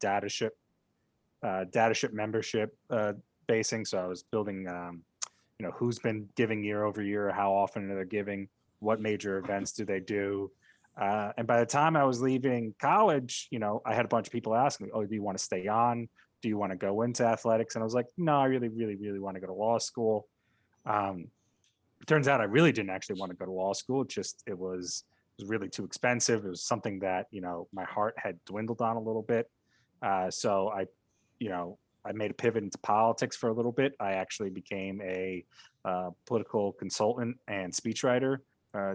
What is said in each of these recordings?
data ship membership basing. So I was building, who's been giving year over year, how often are they giving, what major events do they do. And by the time I was leaving college, I had a bunch of people asking me, oh, do you want to stay on? Do you want to go into athletics? And I was like, no, I really, really, really want to go to law school. Um, Turns out I really didn't actually want to go to law school. It was really too expensive. It was something that, my heart had dwindled on a little bit. So I made a pivot into politics for a little bit. I actually became a political consultant and speechwriter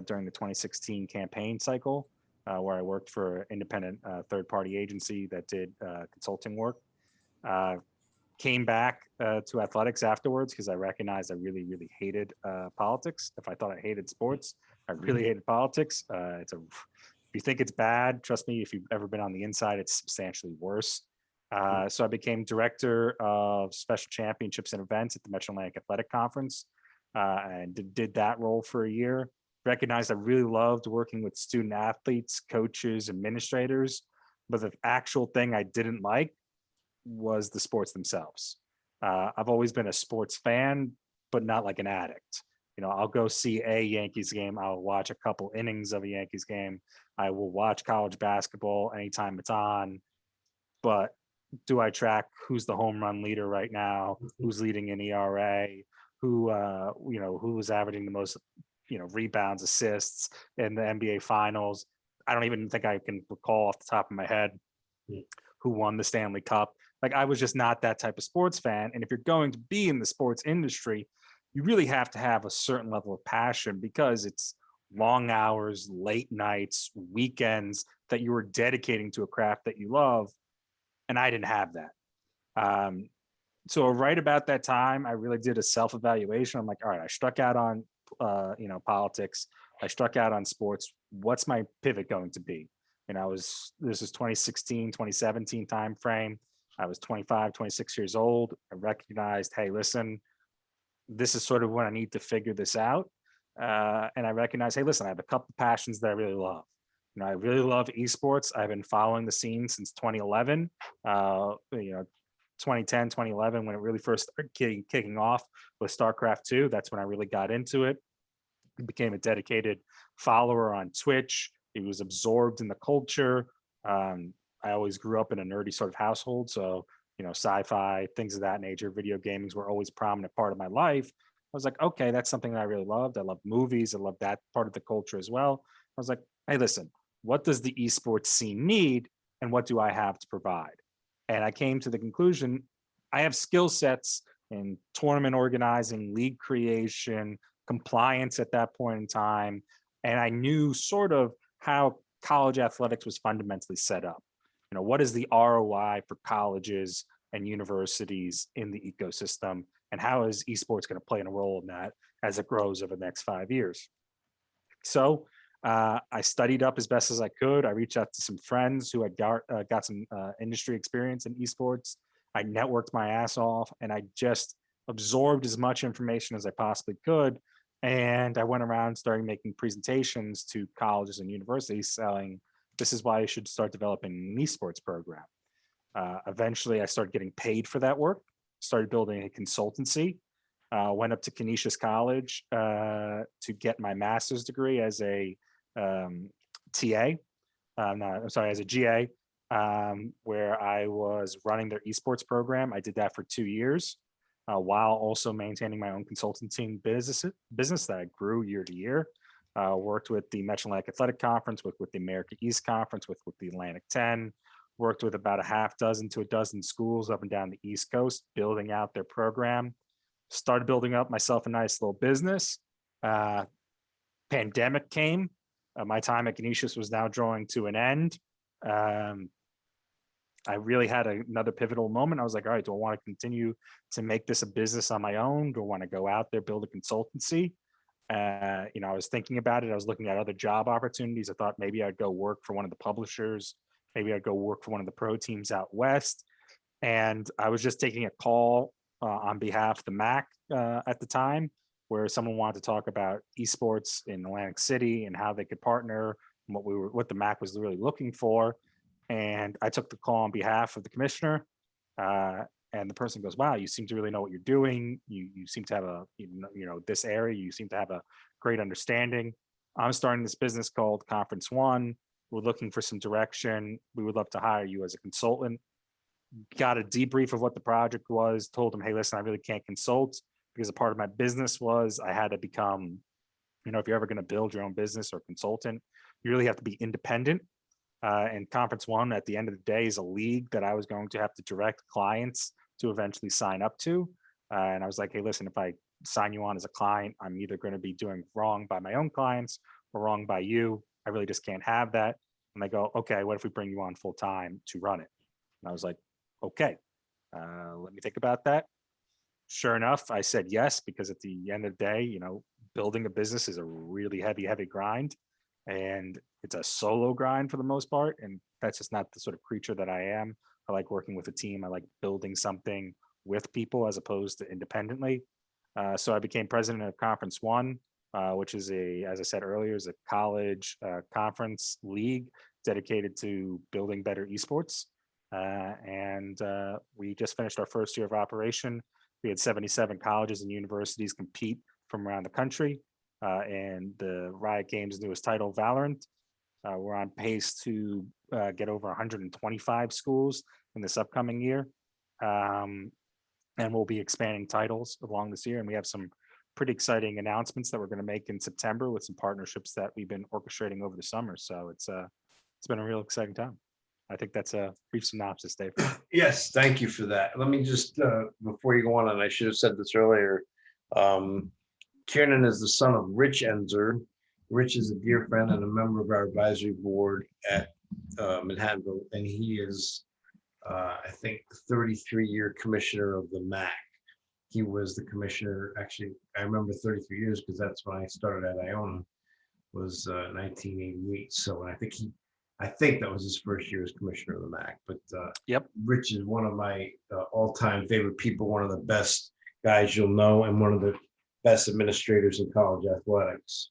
during the 2016 campaign cycle, where I worked for an independent third-party agency that did consulting work. Uh, Came back to athletics afterwards because I recognized I really, really hated politics. If I thought I hated sports, I really hated politics. If you think it's bad, trust me, if you've ever been on the inside, it's substantially worse. So I became director of special championships and events at the Metro Atlantic Athletic Conference, and did that role for a year. Recognized I really loved working with student athletes, coaches, administrators, but the actual thing I didn't like was the sports themselves. I've always been a sports fan, but not like an addict. I'll go see a Yankees game. I'll watch a couple innings of a Yankees game. I will watch college basketball anytime it's on. But do I track who's the home run leader right now? Who's leading in ERA? Who is averaging the most, rebounds, assists in the NBA Finals? I don't even think I can recall off the top of my head who won the Stanley Cup. Like, I was just not that type of sports fan. And if you're going to be in the sports industry, you really have to have a certain level of passion, because it's long hours, late nights, weekends that you were dedicating to a craft that you love. And I didn't have that. So right about that time, I really did a self-evaluation. I'm like, all right, I struck out on, politics. I struck out on sports. What's my pivot going to be? And this is 2016, 2017 timeframe. I was 25, 26 years old. I recognized, hey, listen, this is sort of when I need to figure this out. And I recognized, hey, listen, I have a couple of passions that I really love. I really love esports. I've been following the scene since 2011. 2010, 2011, when it really first started kicking off with StarCraft 2. That's when I really got into it. I became a dedicated follower on Twitch. It was absorbed in the culture. I always grew up in a nerdy sort of household. So, sci-fi, things of that nature, video gamings were always a prominent part of my life. I was like, okay, that's something that I really loved. I love movies. I love that part of the culture as well. I was like, hey, listen, what does the esports scene need, and what do I have to provide? And I came to the conclusion, I have skill sets in tournament organizing, league creation, compliance at that point in time. And I knew sort of how college athletics was fundamentally set up. What is the ROI for colleges and universities in the ecosystem, and how is esports going to play a role in that as it grows over the next 5 years? So I studied up as best as I could. I reached out to some friends who had got some industry experience in esports. I networked my ass off, and I just absorbed as much information as I possibly could. And I went around, starting making presentations to colleges and universities, selling, this is why you should start developing an esports program. Eventually, I started getting paid for that work, started building a consultancy, went up to Canisius College to get my master's degree as a TA. As a GA, where I was running their esports program. I did that for 2 years, while also maintaining my own consulting business that I grew year to year. Worked with the Metro Atlantic Athletic Conference, with the America East Conference, with the Atlantic 10, worked with about a half dozen to a dozen schools up and down the East Coast, building out their program. Started building up myself a nice little business. Pandemic came. My time at Canisius was now drawing to an end. I really had another pivotal moment. I was like, all right, do I want to continue to make this a business on my own? Do I want to go out there, build a consultancy? I was thinking about it. I was looking at other job opportunities. I thought maybe I'd go work for one of the publishers. Maybe I'd go work for one of the pro teams out west. And I was just taking a call on behalf of the MAC at the time, where someone wanted to talk about esports in Atlantic City and how they could partner, and what the MAC was really looking for. And I took the call on behalf of the commissioner. And the person goes, wow, you seem to really know what you're doing. You seem to have this area, you seem to have a great understanding. I'm starting this business called Conference One. We're looking for some direction. We would love to hire you as a consultant. Got a debrief of what the project was, told him, hey, listen, I really can't consult because a part of my business was I had to become, if you're ever going to build your own business or consultant, you really have to be independent. And Conference One, at the end of the day, is a league that I was going to have to direct clients to eventually sign up to. And I was like, hey, listen, if I sign you on as a client, I'm either going to be doing wrong by my own clients or wrong by you. I really just can't have that. And they go, okay, what if we bring you on full time to run it? And I was like, okay, let me think about that. Sure enough, I said yes, because at the end of the day, building a business is a really heavy, heavy grind. And it's a solo grind for the most part. And that's just not the sort of creature that I am. I like working with a team. I like building something with people as opposed to independently. So I became president of Conference One, which is as I said earlier, is a college conference league dedicated to building better esports. And we just finished our first year of operation. We had 77 colleges and universities compete from around the country. And the Riot Games' newest title, Valorant. We're on pace to get over 125 schools in this upcoming year. And we'll be expanding titles along this year. And we have some pretty exciting announcements that we're going to make in September with some partnerships that we've been orchestrating over the summer. So it's been a real exciting time. I think that's a brief synopsis, Dave. Yes, thank you for that. Let me just, before you go on, and I should have said this earlier, Kiernan is the son of Rich Ensor. Rich is a dear friend and a member of our advisory board at Manhattanville, and he is, I think, 33-year commissioner of the MAC. He was the commissioner, actually, I remember 33 years because that's when I started at Iona, was 1988. So I think that was his first year as commissioner of the MAC. But yep, Rich is one of my all-time favorite people, one of the best guys you'll know, and one of the best administrators in college athletics.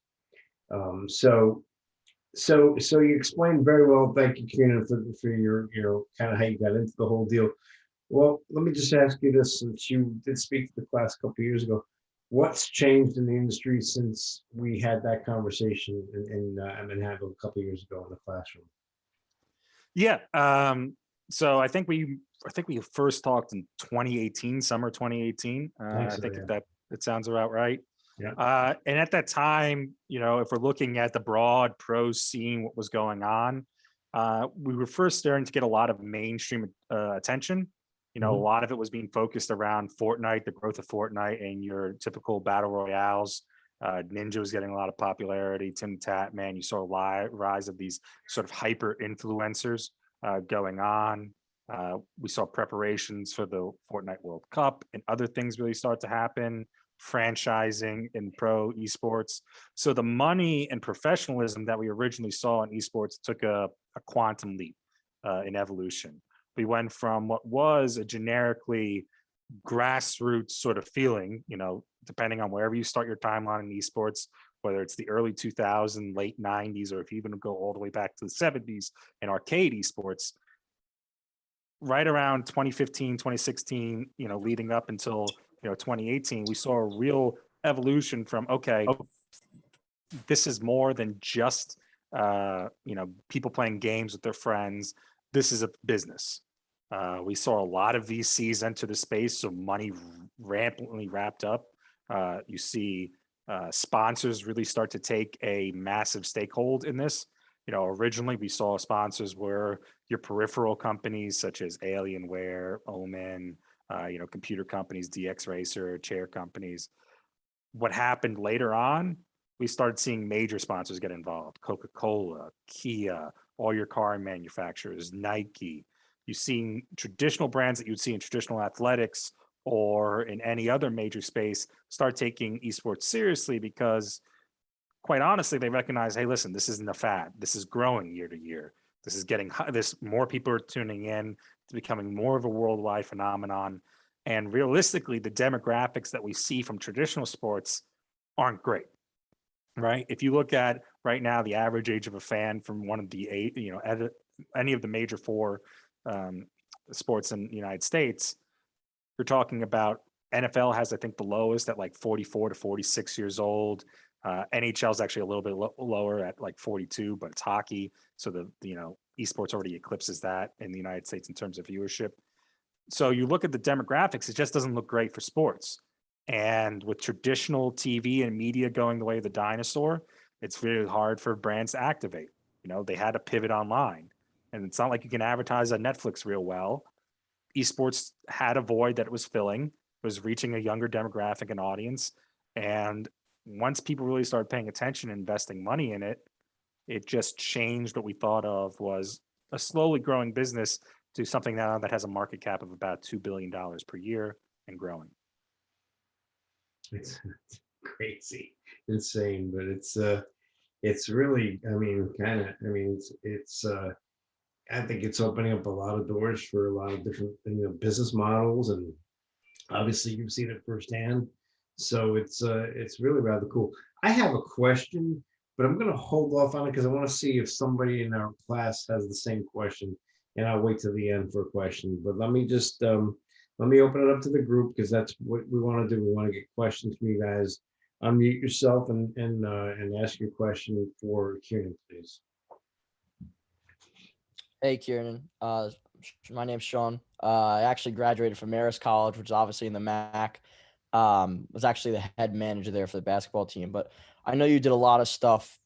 So you explained very well. Thank you, Kiernan, for your, kind of how you got into the whole deal. Well, let me just ask you this, since you did speak to the class a couple of years ago, what's changed in the industry since we had that conversation in Manhattanville a couple of years ago in the classroom? Yeah. So I think we first talked in 2018, summer 2018. I think that it sounds about right. Yeah. And at that time, if we're looking at the broad pro scene, what was going on, we were first starting to get a lot of mainstream attention. A lot of it was being focused around Fortnite, the growth of Fortnite, and your typical battle royales. Ninja was getting a lot of popularity. Tim Tatman, you saw a rise of these sort of hyper influencers going on. We saw preparations for the Fortnite World Cup and other things really start to happen. Franchising in pro esports. So the money and professionalism that we originally saw in esports took a quantum leap in evolution. We went from what was a generically grassroots sort of feeling, depending on wherever you start your timeline in esports, whether it's the early 2000s, late 90s, or if you even go all the way back to the 70s in arcade esports, right around 2015, 2016, leading up until 2018, we saw a real evolution from, okay, this is more than just people playing games with their friends. This is a business. We saw a lot of VCs enter the space, so money rampantly wrapped up. You see sponsors really start to take a massive stakehold in this. Originally we saw sponsors were your peripheral companies such as Alienware, Omen, computer companies, DX Racer, chair companies. What happened later on, we started seeing major sponsors get involved. Coca-Cola, Kia, all your car manufacturers, Nike. You've seen traditional brands that you'd see in traditional athletics or in any other major space start taking esports seriously because, quite honestly, they recognize, hey, listen, this isn't a fad. This is growing year to year. This is getting more people are tuning in. It's becoming more of a worldwide phenomenon. And realistically, the demographics that we see from traditional sports aren't great, right? If you look at right now, the average age of a fan from one of the any of the major four sports in the United States, you're talking about NFL has, I think, the lowest at like 44 to 46 years old. NHL is actually a little bit lower at like 42, but it's hockey. So esports already eclipses that in the United States in terms of viewership. So you look at the demographics, it just doesn't look great for sports. And with traditional TV and media going the way of the dinosaur, it's really hard for brands to activate. They had to pivot online. And it's not like you can advertise on Netflix real well. Esports had a void that it was filling. It was reaching a younger demographic and audience. And once people really started paying attention and investing money in it, it just changed what we thought of was a slowly growing business to something now that has a market cap of about $2 billion per year and growing. It's crazy, insane, but it's really, I think it's opening up a lot of doors for a lot of different, business models, and obviously you've seen it firsthand. So it's really rather cool. I have a question, but I'm going to hold off on it because I want to see if somebody in our class has the same question, and I'll wait till the end for a question. But let me just let me open it up to the group, because that's what we want to do. We want to get questions from you guys. Unmute yourself and ask your question for Kiernan, please. Hey, Kiernan. My name's Sean. I actually graduated from Marist College, which is obviously in the MAC. Was actually the head manager there for the basketball team. But I know you did a lot of stuff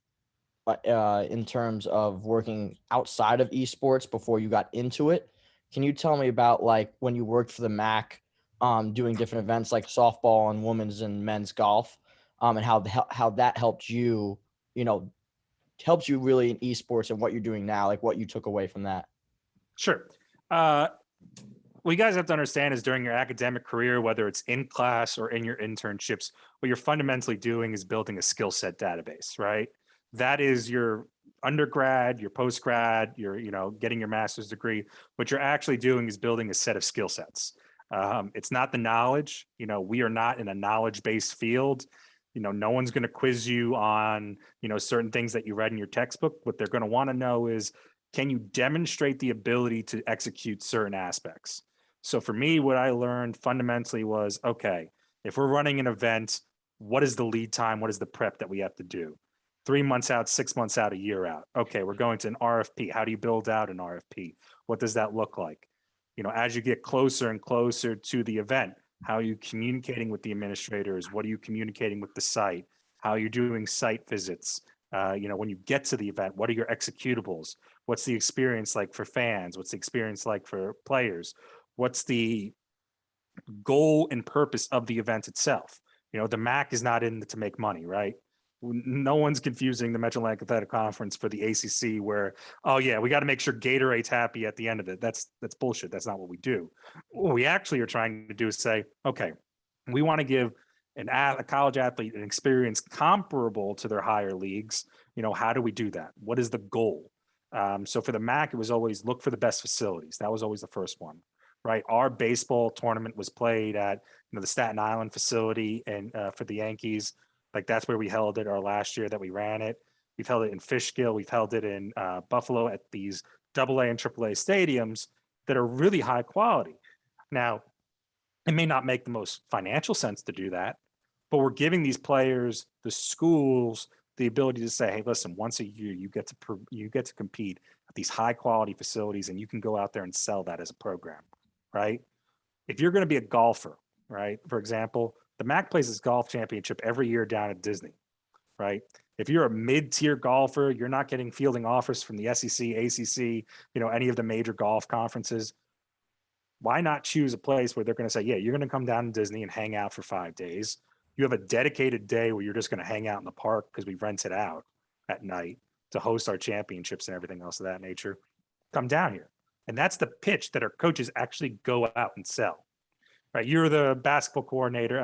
in terms of working outside of esports before you got into it. Can you tell me about like when you worked for the MAC, doing different events like softball and women's and men's golf, and how that helped you, helps you really in esports and what you're doing now, like what you took away from that? Sure. What you guys have to understand is during your academic career, whether it's in class or in your internships, what you're fundamentally doing is building a skill set database, right? That is your undergrad, your postgrad, your, getting your master's degree. What you're actually doing is building a set of skill sets. It's not the knowledge. We are not in a knowledge-based field. No one's going to quiz you on, certain things that you read in your textbook. What they're going to want to know is, can you demonstrate the ability to execute certain aspects? So for me, what I learned fundamentally was, okay, if we're running an event, what is the lead time? What is the prep that we have to do? 3 months out, 6 months out, a year out. Okay, we're going to an RFP. How do you build out an RFP? What does that look like? As you get closer and closer to the event, how are you communicating with the administrators? What are you communicating with the site? How are you doing site visits? When you get to the event, what are your executables? What's the experience like for fans? What's the experience like for players? What's the goal and purpose of the event itself? The MAC is not in to make money, right? No one's confusing the Metroatlantic Athletic Conference for the ACC where, oh yeah, we got to make sure Gatorade's happy at the end of it. That's bullshit. That's not what we do. What we actually are trying to do is say, okay, we want to give a college athlete an experience comparable to their higher leagues. How do we do that? What is the goal? So for the MAC, it was always look for the best facilities. That was always the first one, right? Our baseball tournament was played at the Staten Island facility, and for the Yankees. Like that's where we held it our last year that we ran it. We've held it in Fishkill. We've held it in Buffalo at these AA and AAA stadiums that are really high quality. Now, it may not make the most financial sense to do that, but we're giving these players, the schools, the ability to say, hey, listen, once a year you get to compete at these high quality facilities, and you can go out there and sell that as a program, right? If you're going to be a golfer, right, for example, the MAC plays this golf championship every year down at Disney, right? If you're a mid-tier golfer, you're not getting fielding offers from the SEC, ACC, any of the major golf conferences. Why not choose a place where they're going to say, yeah, you're going to come down to Disney and hang out for 5 days. You have a dedicated day where you're just going to hang out in the park because we rent it out at night to host our championships and everything else of that nature. Come down here. And that's the pitch that our coaches actually go out and sell. Right, you're the basketball manager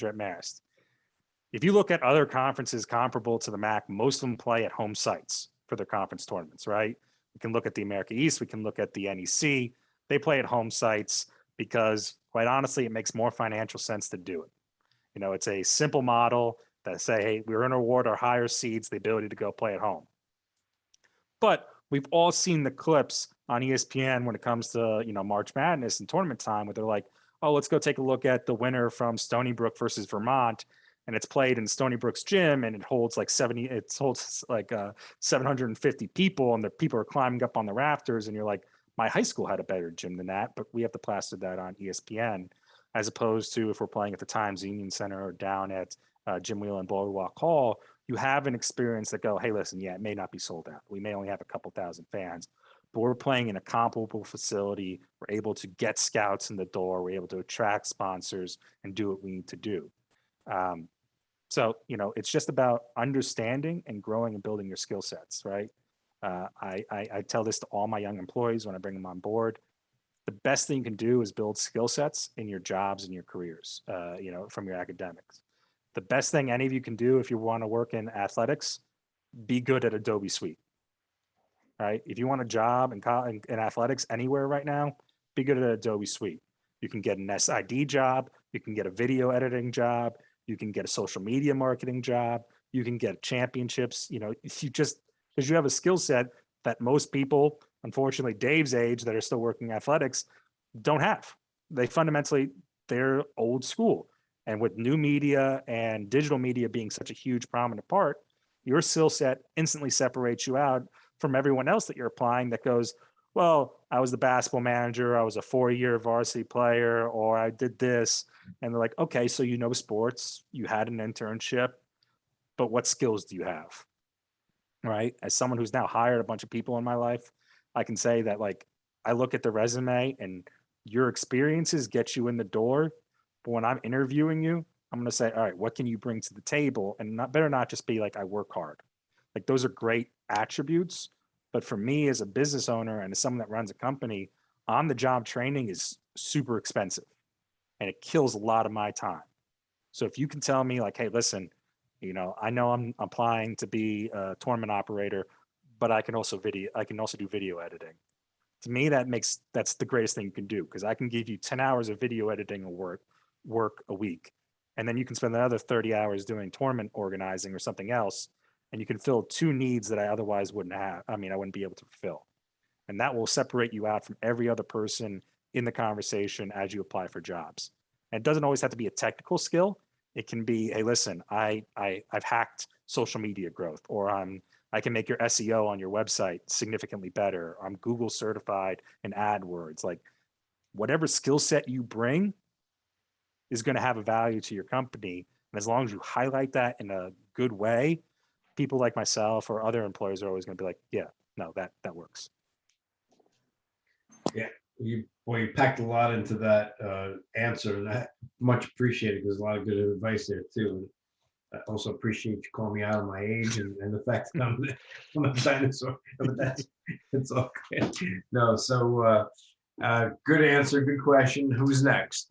at Marist. If you look at other conferences comparable to the MAC, most of them play at home sites for their conference tournaments, right? We can look at the America East, we can look at the NEC. They play at home sites because, quite honestly, it makes more financial sense to do it. It's a simple model that say, hey, we're going to award our higher seeds the ability to go play at home. But we've all seen the clips on ESPN when it comes to, March Madness and tournament time, where they're like, oh, let's go take a look at the winner from Stony Brook versus Vermont. And it's played in Stony Brook's gym, and it holds like 750 people, and the people are climbing up on the rafters. And you're like, my high school had a better gym than that, but we have to plaster that on ESPN, as opposed to if we're playing at the Times Union Center or down at Jim Whelan Boardwalk Hall, you have an experience that go, hey, listen, yeah, it may not be sold out. We may only have a couple thousand fans, but we're playing in a comparable facility. We're able to get scouts in the door. We're able to attract sponsors and do what we need to do. So, it's just about understanding and growing and building your skill sets, right? I tell this to all my young employees when I bring them on board. The best thing you can do is build skill sets in your jobs and your careers, from your academics. The best thing any of you can do if you want to work in athletics, be good at Adobe Suite, right? If you want a job in athletics anywhere right now, be good at Adobe Suite. You can get an SID job. You can get a video editing job. You can get a social media marketing job. You can get championships. If you just, because you have a skill set that most people, unfortunately, Dave's age that are still working athletics, don't have. They're old school. And with new media and digital media being such a huge prominent part, your skill set instantly separates you out from everyone else that you're applying that goes, well, I was the basketball manager, I was a 4-year varsity player, or I did this. And they're like, okay, so you know sports, you had an internship, but what skills do you have? Right? As someone who's now hired a bunch of people in my life, I can say that, like, I look at the resume and your experiences get you in the door. But when I'm interviewing you, I'm going to say, all right, what can you bring to the table? And better not just be like, I work hard. Like, those are great attributes. But for me as a business owner and as someone that runs a company, on the job training is super expensive and it kills a lot of my time. So if you can tell me like, hey, listen, I know I'm applying to be a tournament operator, but I can also do video editing. To me, that's the greatest thing you can do, because I can give you 10 hours of video editing work a week. And then you can spend another 30 hours doing tournament organizing or something else. And you can fill 2 needs that I otherwise wouldn't have. I wouldn't be able to fulfill. And that will separate you out from every other person in the conversation as you apply for jobs. And it doesn't always have to be a technical skill. It can be, hey, listen, I've hacked social media growth, or I can make your SEO on your website significantly better. I'm Google certified in AdWords. Like, whatever skill set you bring is going to have a value to your company. And as long as you highlight that in a good way, people like myself or other employers are always going to be like, yeah, no, that works. Yeah, you packed a lot into that answer, and I much appreciate it. There's a lot of good advice there too. And I also appreciate you calling me out on my age and the fact that I'm a dinosaur. But it's all good. No, so good answer, good question. Who's next?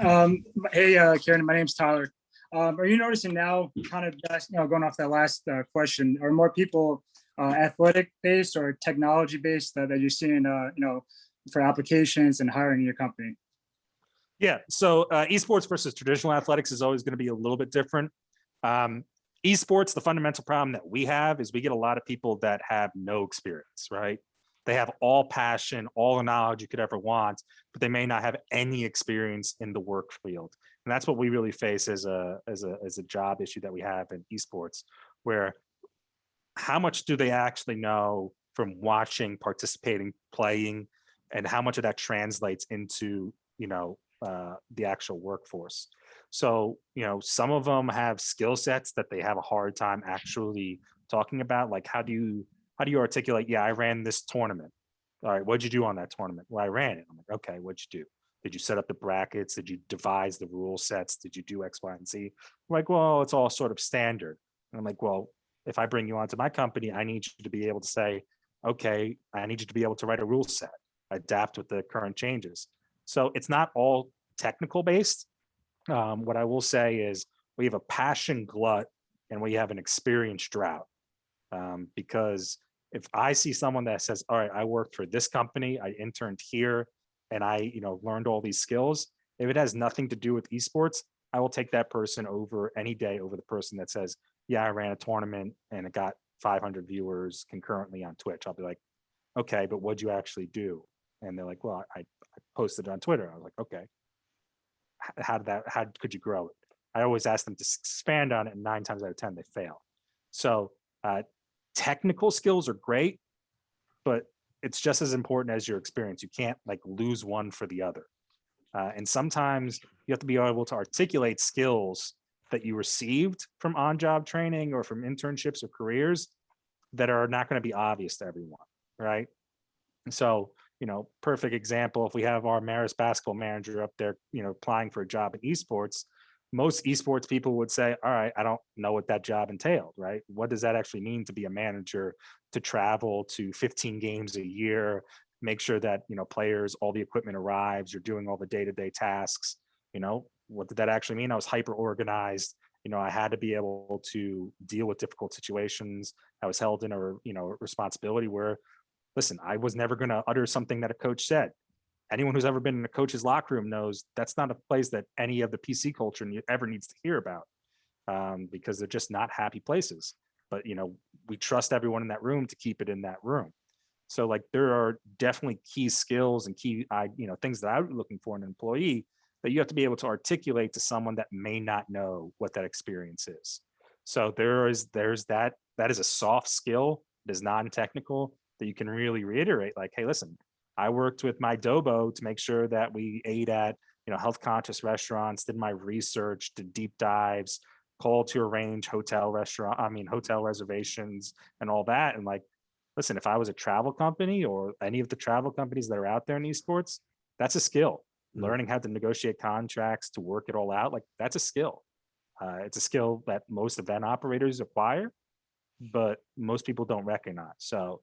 Hey, Kieran, my name's Tyler. Are you noticing now, kind of just, going off that last question, are more people athletic based or technology based that you're seeing, for applications and hiring in your company? Yeah. So esports versus traditional athletics is always going to be a little bit different. Esports, the fundamental problem that we have is we get a lot of people that have no experience, right? They have all passion, all the knowledge you could ever want, but they may not have any experience in the work field. And that's what we really face as a job issue that we have in esports, where how much do they actually know from watching, participating, playing, and how much of that translates into, the actual workforce. So, some of them have skill sets that they have a hard time actually talking about. Like, how do you articulate, yeah, I ran this tournament. All right, what'd you do on that tournament? Well, I ran it. I'm like, okay, what'd you do? Did you set up the brackets? Did you devise the rule sets? Did you do X, Y, and Z? I'm like, well, it's all sort of standard. And I'm like, well, if I bring you onto my company, I need you to be able to say, okay, I need you to be able to write a rule set, adapt with the current changes. So it's not all technical based. What I will say is we have a passion glut and we have an experience drought. Because if I see someone that says, all right, I worked for this company, I interned here, and I, learned all these skills, if it has nothing to do with esports, I will take that person over any day over the person that says, yeah, I ran a tournament and it got 500 viewers concurrently on Twitch. I'll be like, okay, but what'd you actually do? And they're like, well, I posted it on Twitter. I was like, okay, how could you grow it? I always ask them to expand on it, and 9 times out of 10 they fail. So technical skills are great, but it's just as important as your experience. You can't like lose one for the other. And sometimes you have to be able to articulate skills that you received from on-job training or from internships or careers that are not going to be obvious to everyone, right? And so, perfect example, if we have our Marist basketball manager up there, applying for a job in esports, most esports people would say, all right, I don't know what that job entailed, right? What does that actually mean to be a manager, to travel to 15 games a year, make sure that, players, all the equipment arrives, you're doing all the day-to-day tasks, what did that actually mean? I was hyper organized. I had to be able to deal with difficult situations. I was held in a, responsibility where, listen, I was never going to utter something that a coach said. Anyone who's ever been in a coach's locker room knows that's not a place that any of the PC culture ever needs to hear about, because they're just not happy places. But, we trust everyone in that room to keep it in that room. So like, there are definitely key skills and key, things that I'm looking for in an employee that you have to be able to articulate to someone that may not know what that experience is. So there's that is a soft skill that is non-technical that you can really reiterate, like, hey, listen, I worked with my Dobo to make sure that we ate at, health conscious restaurants, did my research, did deep dives, called to arrange hotel reservations and all that. And like, listen, if I was a travel company or any of the travel companies that are out there in esports, that's a skill. Learning how to negotiate contracts, to work it all out, like that's a skill. It's a skill that most event operators acquire, but most people don't recognize. So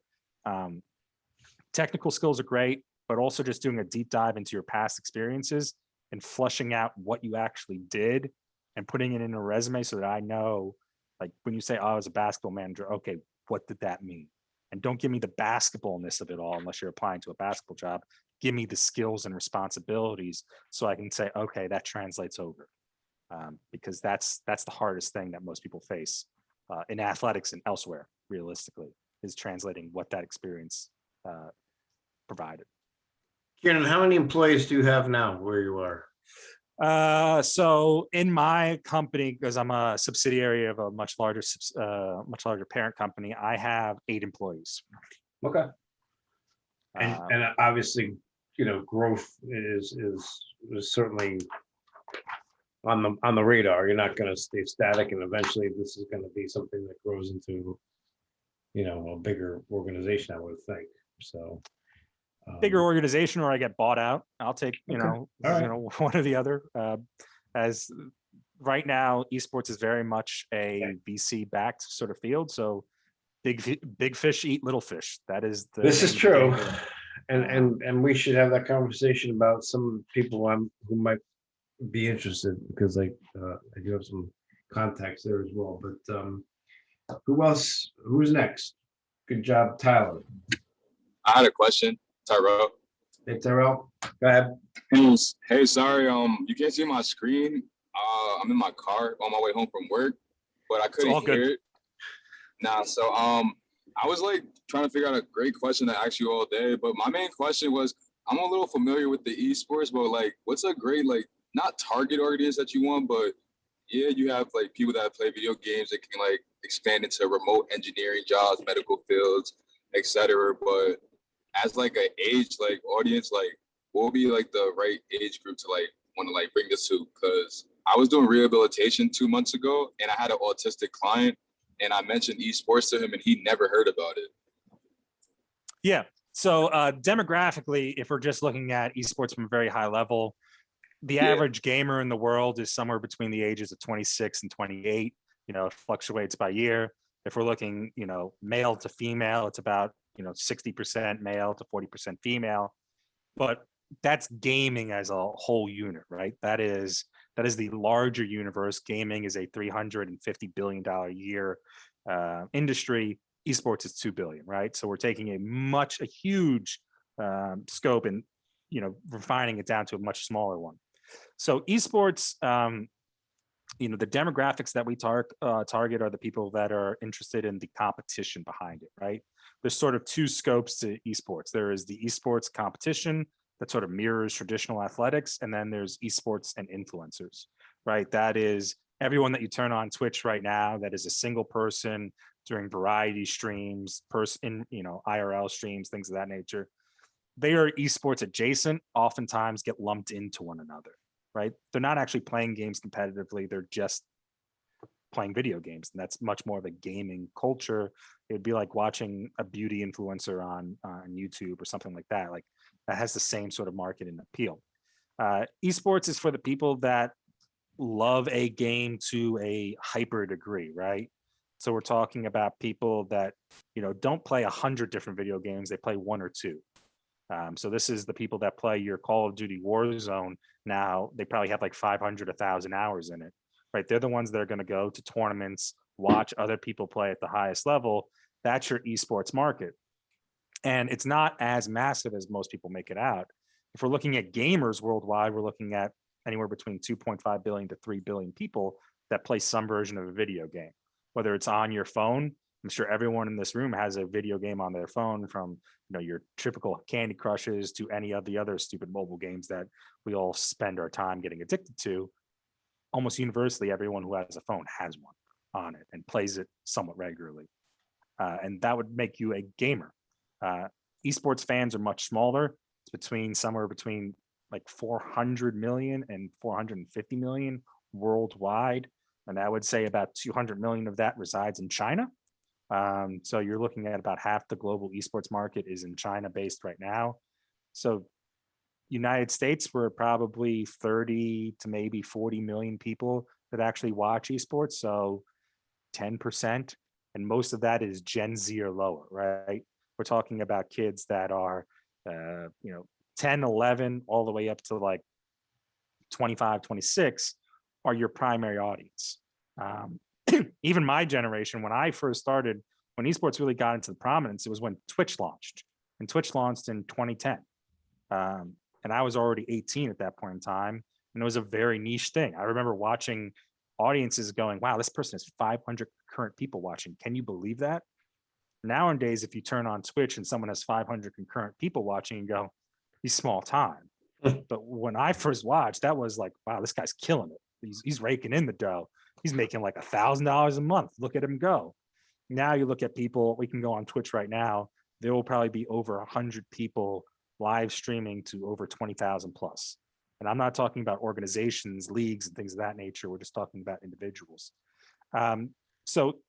technical skills are great, but also just doing a deep dive into your past experiences and flushing out what you actually did and putting it in a resume so that I know, like when you say, oh, I was a basketball manager, okay, what did that mean? And don't give me the basketballness of it all unless you're applying to a basketball job. Give me the skills and responsibilities so I can say, okay, that translates over. Because that's the hardest thing that most people face in athletics and elsewhere, realistically, is translating what that experience provided. Kiernan, how many employees do you have now where you are? So in my company, because I'm a subsidiary of a much larger parent company, I have 8 employees. Okay. And obviously, growth is certainly on the radar. You're not going to stay static, and eventually this is going to be something that grows into, a bigger organization, I would think. So bigger organization, or I get bought out. I'll take, All right. one or the other. As right now, esports is very much a VC backed sort of field. So big fish eat little fish. That is This is name of the true. game here. And we should have that conversation about some people who might be interested, because I do have some contacts there as well. But who else? Who's next? Good job, Tyler. I had a question, Tyrell. Hey, Tyrell, go ahead. Hey, sorry, you can't see my screen. I'm in my car on my way home from work, but I couldn't hear it. Nah, so I was like trying to figure out a great question to ask you all day, but my main question was, I'm a little familiar with the esports, but like, what's a great, like, not target audience that you want, but yeah, you have like people that play video games that can like expand into remote engineering jobs, medical fields, etc. But as like an age like audience, like what would be like the right age group to like want to like bring this to? Because I was doing rehabilitation 2 months ago and I had an autistic client and I mentioned esports to him and he never heard about it. Yeah. So demographically, if we're just looking at esports from a very high level, the average gamer in the world is somewhere between the ages of 26 and 28. It fluctuates by year. If we're looking, male to female, it's about, 60% male to 40% female. But that's gaming as a whole unit, right? That is the larger universe. Gaming is a $350 billion a year industry. Esports is $2 billion, right? So we're taking a huge scope and refining it down to a much smaller one. So esports the demographics that we target are the people that are interested in the competition behind it, right? There's sort of two scopes to esports. There is the esports competition that sort of mirrors traditional athletics, and then there's esports and influencers, right? That is everyone that you turn on Twitch right now that is a single person doing variety streams, IRL streams, things of that nature. They are esports adjacent, oftentimes get lumped into one another, right? They're not actually playing games competitively. They're just playing video games. And that's much more of a gaming culture. It'd be like watching a beauty influencer on YouTube or something like that. Like that has the same sort of market and appeal. Esports is for the people that love a game to a hyper degree, right? So we're talking about people that, don't play 100 different video games. They play one or two. So this is the people that play your Call of Duty Warzone. Now they probably have like 500, 1,000 hours in it, right? They're the ones that are going to go to tournaments, watch other people play at the highest level. That's your esports market. And it's not as massive as most people make it out. If we're looking at gamers worldwide, we're looking at anywhere between 2.5 billion to 3 billion people that play some version of a video game, whether it's on your phone. I'm sure everyone in this room has a video game on their phone, from your typical Candy Crushes to any of the other stupid mobile games that we all spend our time getting addicted to. Almost universally, everyone who has a phone has one on it and plays it somewhat regularly. And that would make you a gamer. Esports fans are much smaller. It's somewhere between like 400 million and 450 million worldwide. And I would say about 200 million of that resides in China. So you're looking at about half the global esports market is in China based right now. So United States, we're probably 30 to maybe 40 million people that actually watch esports. So 10%. And most of that is Gen Z or lower, right? We're talking about kids that are, 10, 11, all the way up to like 25, 26 are your primary audience. Even my generation, when I first started, when esports really got into the prominence, it was when Twitch launched, and Twitch launched in 2010. And I was already 18 at that point in time, and it was a very niche thing. I remember watching audiences going, wow, this person has 500 concurrent people watching. Can you believe that? Nowadays, if you turn on Twitch and someone has 500 concurrent people watching, you go, he's small time. But when I first watched, that was like, wow, this guy's killing it. He's raking in the dough. He's making like $1,000 a month. Look at him go. Now you look at people, we can go on Twitch right now. There will probably be over 100 people live streaming to over 20,000 plus. And I'm not talking about organizations, leagues, and things of that nature. We're just talking about individuals. So,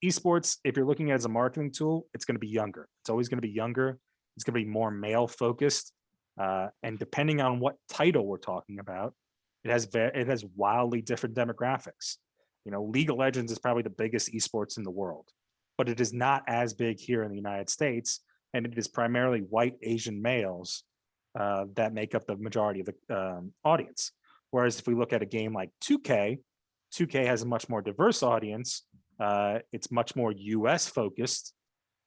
esports, if you're looking at it as a marketing tool, it's going to be younger. It's always going to be younger. It's going to be more male focused. And depending on what title we're talking about, it has wildly different demographics. League of Legends is probably the biggest esports in the world, but it is not as big here in the United States. And it is primarily white Asian males that make up the majority of the audience. Whereas if we look at a game like 2K, 2K has a much more diverse audience. It's much more US focused,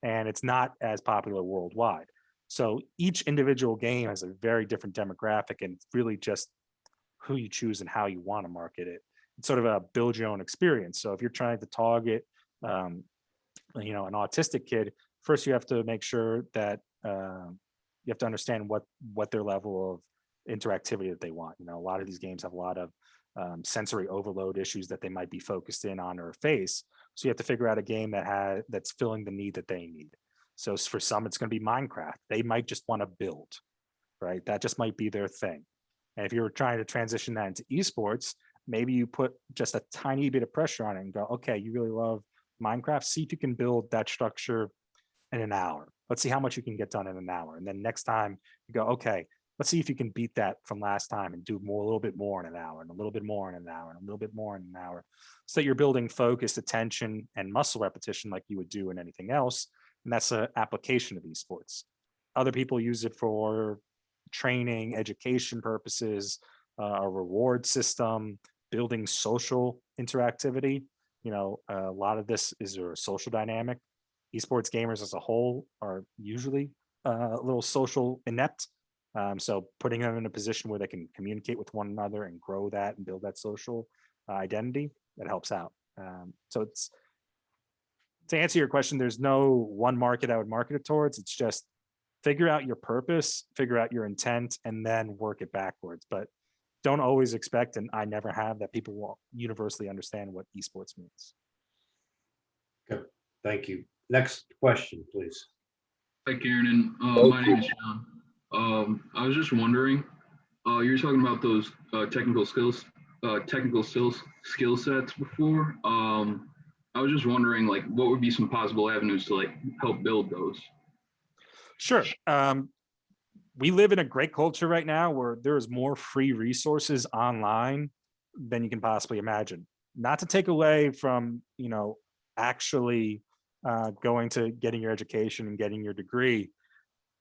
and it's not as popular worldwide. So each individual game has a very different demographic, and it's really just who you choose and how you want to market it. It's sort of a build your own experience. So if you're trying to target, an autistic kid, first you have to make sure that you have to understand what their level of interactivity that they want. A lot of these games have a lot of sensory overload issues that they might be focused in on or face. So you have to figure out a game that's filling the need that they need. So for some, it's going to be Minecraft. They might just want to build, right? That just might be their thing. And if you're trying to transition that into esports, maybe you put just a tiny bit of pressure on it and go, okay, you really love Minecraft. See if you can build that structure in an hour. Let's see how much you can get done in an hour. And then next time you go, okay, let's see if you can beat that from last time and do a little bit more in an hour, and a little bit more in an hour, and a little bit more in an hour. So you're building focus, attention, and muscle repetition like you would do in anything else. And that's an application of esports. Other people use it for training, education purposes, a reward system, building social interactivity. A lot of this is a social dynamic. Esports gamers as a whole are usually a little social inept. So putting them in a position where they can communicate with one another and grow that and build that social identity, that helps out. So it's, to answer your question, there's no one market I would market it towards. It's just figure out your purpose, figure out your intent, and then work it backwards. But don't always expect, and I never have, that people will universally understand what esports means. Good. Thank you. Next question, please. Hi, Kiernan. My name is Sean. I was just wondering, you were talking about those technical skill sets before. I was just wondering, like, what would be some possible avenues to like help build those? Sure. We live in a great culture right now where there's more free resources online than you can possibly imagine. Not to take away from, actually going to getting your education and getting your degree.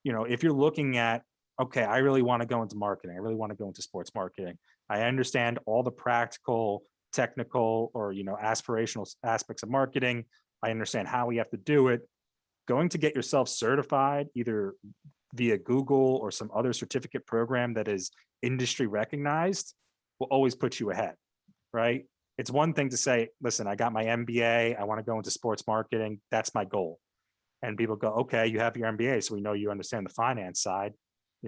If you're looking at, okay, I really want to go into marketing, I really want to go into sports marketing, I understand all the practical, technical, or aspirational aspects of marketing, I understand how we have to do it. Going to get yourself certified either via Google or some other certificate program that is industry recognized will always put you ahead, right? It's one thing to say, listen, I got my MBA, I want to go into sports marketing, that's my goal. And people go, okay, you have your MBA, so we know you understand the finance side.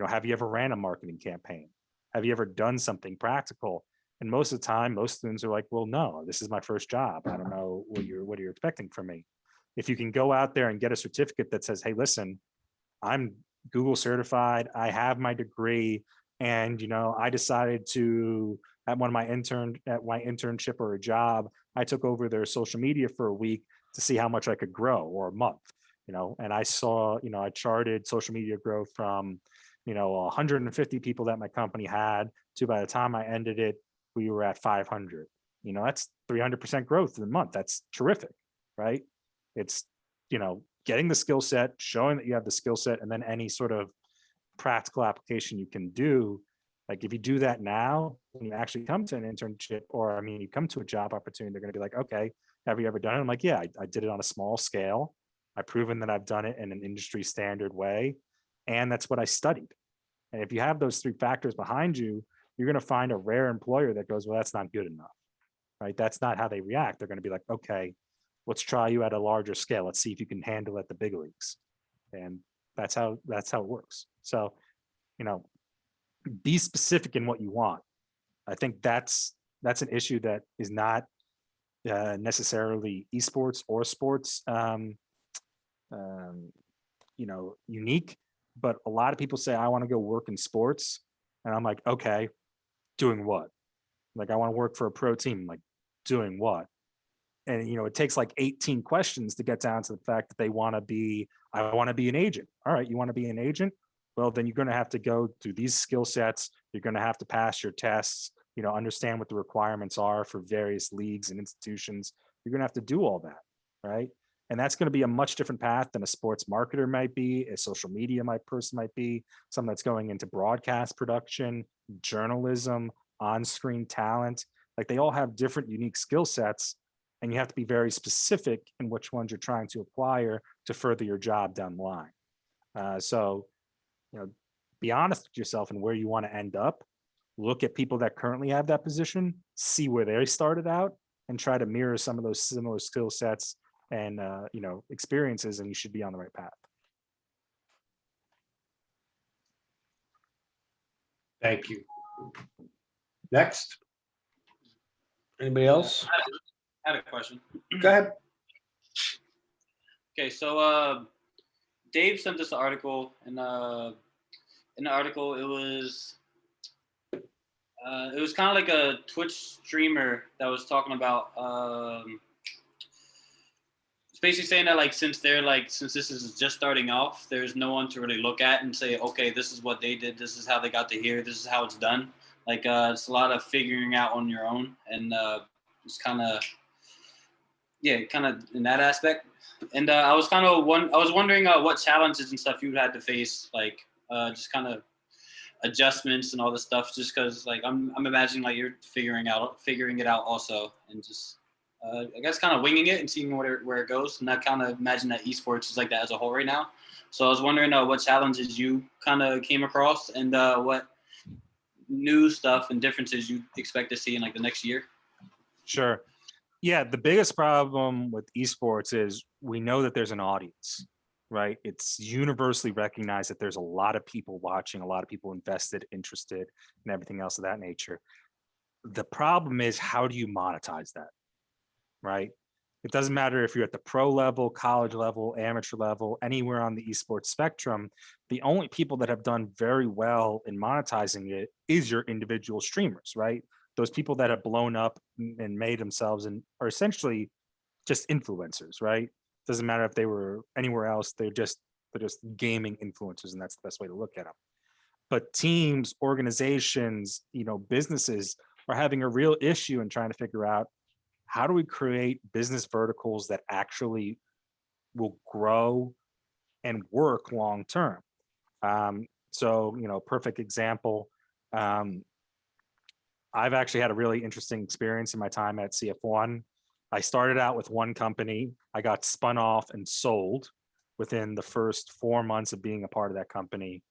Have you ever ran a marketing campaign? Have you ever done something practical? And most of the time, most students are like, well, no, this is my first job. I don't know what you're expecting from me. If you can go out there and get a certificate that says, hey, listen, I'm Google certified, I have my degree, and I decided to, at my internship or a job, I took over their social media for a week to see how much I could grow, or a month, and I saw, I charted social media growth from 150 people that my company had to, by the time I ended it, we were at 500. That's 300% growth in a month. That's terrific, right? It's getting the skill set, showing that you have the skill set, and then any sort of practical application you can do. Like if you do that now, when you actually come to an internship, or you come to a job opportunity, they're going to be like, okay, have you ever done it? I'm like, yeah, I did it on a small scale. I've proven that I've done it in an industry standard way. And that's what I studied. And if you have those three factors behind you, you're going to find a rare employer that goes, well, that's not good enough, right? That's not how they react. They're going to be like, okay, let's try you at a larger scale. Let's see if you can handle it at the big leagues. And that's how it works. So, be specific in what you want. I think that's an issue that is not necessarily esports or sports, unique, but a lot of people say, I want to go work in sports. And I'm like, okay, doing what? Like, I want to work for a pro team. Like, doing what? And it takes like 18 questions to get down to the fact that I want to be an agent. All right, you want to be an agent? Well, then you're going to have to go through these skill sets. You're going to have to pass your tests, understand what the requirements are for various leagues and institutions. You're going to have to do all that, right? And that's going to be a much different path than a sports marketer might be, a social media person might be, someone that's going into broadcast production, journalism, on-screen talent. Like, they all have different unique skill sets, and you have to be very specific in which ones you're trying to acquire to further your job down the line. So, be honest with yourself and where you want to end up. Look at people that currently have that position, see where they started out, and try to mirror some of those similar skill sets and experiences, and you should be on the right path. Thank you. Next. Anybody else? I had a question. Go ahead. Okay, so Dave sent us an article, and in the article it was kind of like a Twitch streamer that was talking about it's basically saying that, like, since this is just starting off, there's no one to really look at and say, okay, this is what they did, this is how they got to here, this is how it's done. Like, it's a lot of figuring out on your own, and it's kind of in that aspect. And I was wondering what challenges and stuff you had to face, like just kind of adjustments and all this stuff, just because, like, I'm imagining, like, you're figuring it out also, and just I guess kind of winging it and seeing where it goes. And I kind of imagine that esports is like that as a whole right now. So I was wondering what challenges you kind of came across, and what new stuff and differences you expect to see in, like, the next year. Sure. Yeah, the biggest problem with esports is we know that there's an audience, right? It's universally recognized that there's a lot of people watching, a lot of people invested, interested, and everything else of that nature. The problem is, how do you monetize that, right? It doesn't matter if you're at the pro level, college level, amateur level, anywhere on the esports spectrum. The only people that have done very well in monetizing it is your individual streamers, right? Those people that have blown up and made themselves and are essentially just influencers, right? Doesn't matter if they were anywhere else, they're just gaming influencers, and that's the best way to look at them. But teams, organizations, businesses are having a real issue in trying to figure out, how do we create business verticals that actually will grow and work long term? So, perfect example. I've actually had a really interesting experience in my time at CF1. I started out with one company. I got spun off and sold within the first 4 months of being a part of that company.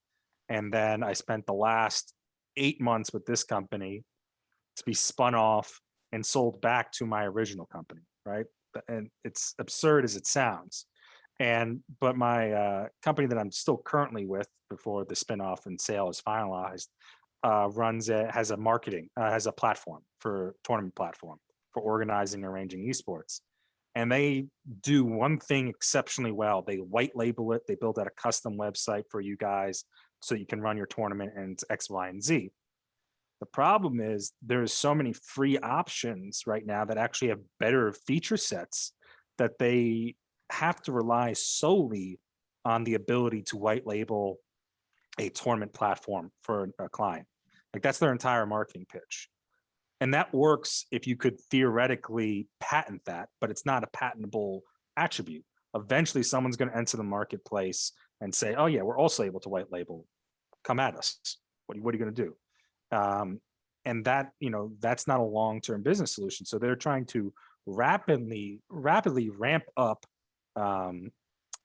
And then I spent the last 8 months with this company to be spun off and sold back to my original company, right? And it's absurd as it sounds. But my company that I'm still currently with before the spinoff and sale is finalized has a platform for tournament platform for organizing and arranging esports. And they do one thing exceptionally well. They white label it. They build out a custom website for you guys so you can run your tournament and it's X, Y, and Z. The problem is there's so many free options right now that actually have better feature sets that they have to rely solely on the ability to white label a tournament platform for a client. Like, that's their entire marketing pitch. And that works if you could theoretically patent that, but it's not a patentable attribute. Eventually someone's going to enter the marketplace and say, oh yeah, we're also able to white label. Come at us. What are you going to do? And that, that's not a long-term business solution. So they're trying to rapidly ramp up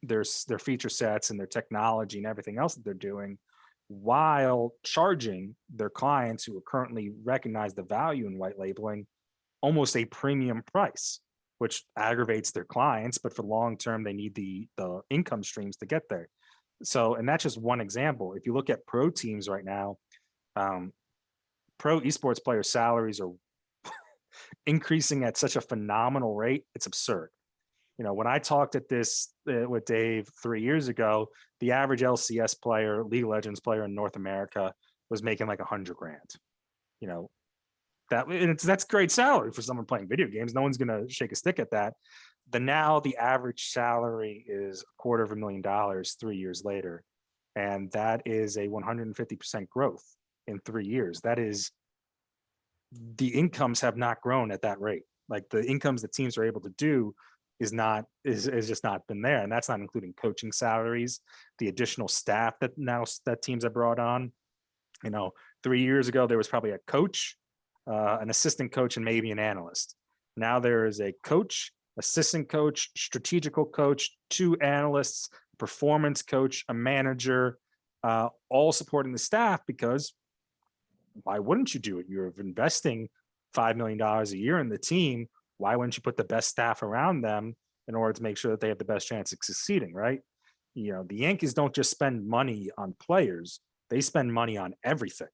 their feature sets and their technology and everything else that they're doing, while charging their clients who are currently recognize the value in white labeling almost a premium price, which aggravates their clients. But for long term, they need the income streams to get there. So, and that's just one example. If you look at pro teams right now, pro esports players' salaries are increasing at such a phenomenal rate. It's absurd. When I talked at this with Dave 3 years ago, the average LCS player, League of Legends player in North America was making like $100,000. That's great salary for someone playing video games. No one's going to shake a stick at that. Now the average salary is $250,000 3 years later. And that is a 150% growth in 3 years. That is, the incomes have not grown at that rate. Like, the incomes that teams are able to do is just not been there. And that's not including coaching salaries, the additional staff that teams have brought on. 3 years ago, there was probably a coach, an assistant coach, and maybe an analyst. Now there is a coach, assistant coach, strategical coach, 2 analysts, performance coach, a manager, all supporting the staff, because why wouldn't you do it? You're investing $5 million a year in the team. Why wouldn't you put the best staff around them in order to make sure that they have the best chance of succeeding, right? The Yankees don't just spend money on players. They spend money on everything.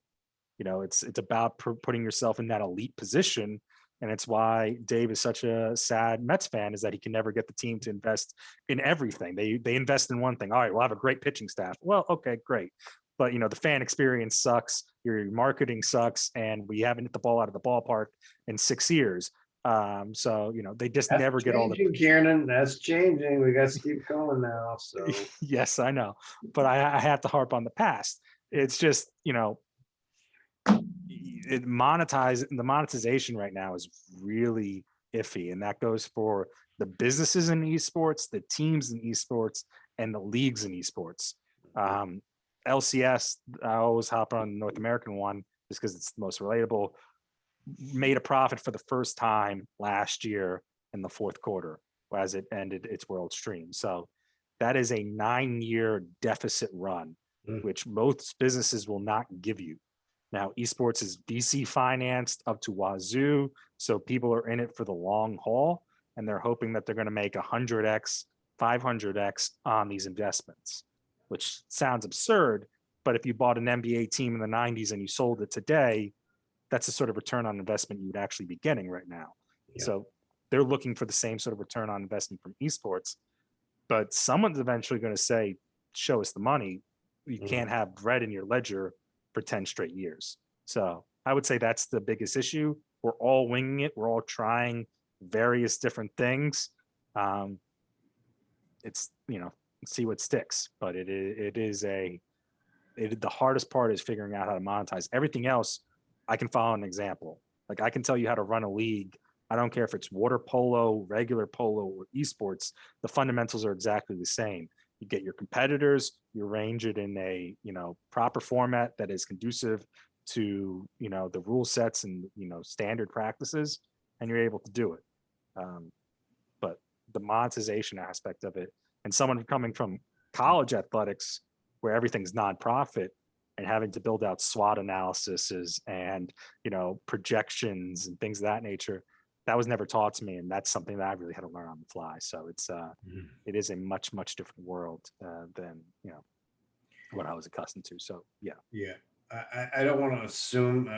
It's about putting yourself in that elite position. And it's why Dave is such a sad Mets fan, is that he can never get the team to invest in everything. They invest in one thing. All right, we'll have a great pitching staff. Well, okay, great. But, the fan experience sucks. Your marketing sucks. And we haven't hit the ball out of the ballpark in 6 years. So they just That's never get all the Kiernan. That's changing. We got to keep going now. So yes, I know, but I have to harp on the past. It's just the monetization right now is really iffy, and that goes for the businesses in esports, the teams in esports, and the leagues in esports. LCS, I always hop on the North American one just because it's the most relatable, made a profit for the first time last year in the fourth quarter as it ended its world stream. So that is a 9-year deficit run, which most businesses will not give you. Now, esports is VC financed up to wazoo. So people are in it for the long haul, and they're hoping that they're going to make 100x, 500x on these investments, which sounds absurd. But if you bought an NBA team in the 90s and you sold it today, that's the sort of return on investment you would actually be getting right now. Yeah. So they're looking for the same sort of return on investment from esports. But someone's eventually going to say, show us the money. You can't have bread in your ledger for 10 straight years. So I would say that's the biggest issue. We're all winging it. We're all trying various different things. It's, see what sticks, but the hardest part is figuring out how to monetize. Everything else, I can follow an example. Like I can tell you how to run a league. I don't care if it's water polo, regular polo, or esports. The fundamentals are exactly the same. You get your competitors, you arrange it in a proper format that is conducive to the rule sets and standard practices, and you're able to do it. But the monetization aspect of it, and someone coming from college athletics where everything's nonprofit and having to build out SWOT analyses and projections and things of that nature, that was never taught to me, and that's something that I really had to learn on the fly. So it is a much different world than what I was accustomed to. So yeah. I don't want to assume.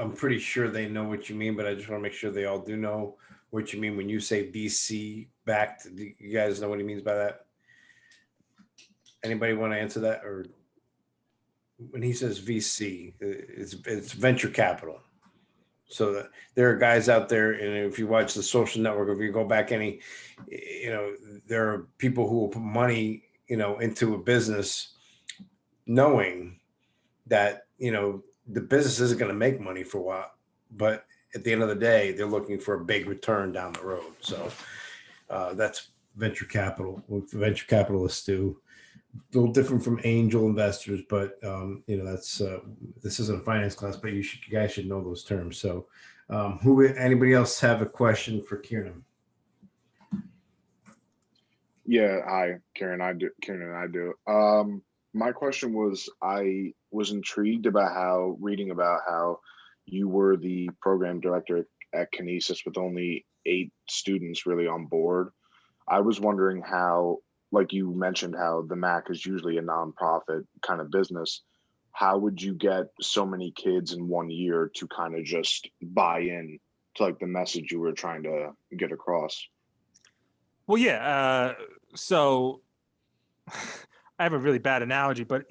I'm pretty sure they know what you mean, but I just want to make sure they all do know what you mean when you say VC backed. Do you guys know what he means by that? Anybody want to answer that? Or when he says VC, it's venture capital. So there are guys out there, and if you watch The Social Network, if you go back there are people who will put money, into a business knowing that, the business isn't going to make money for a while, but at the end of the day, they're looking for a big return down the road. So that's venture capital. What venture capitalists do. A little different from angel investors, but that's this isn't a finance class, but you guys should know those terms. So anybody else have a question for Kiernan? Yeah, hi, Karen. Kiernan, I do. My question was, I was intrigued about reading about how you were the program director at Kinesis with only 8 students really on board. I was wondering how, like you mentioned, how the MAC is usually a nonprofit kind of business. How would you get so many kids in 1 year to kind of just buy in to like the message you were trying to get across? Well, yeah. So I have a really bad analogy, but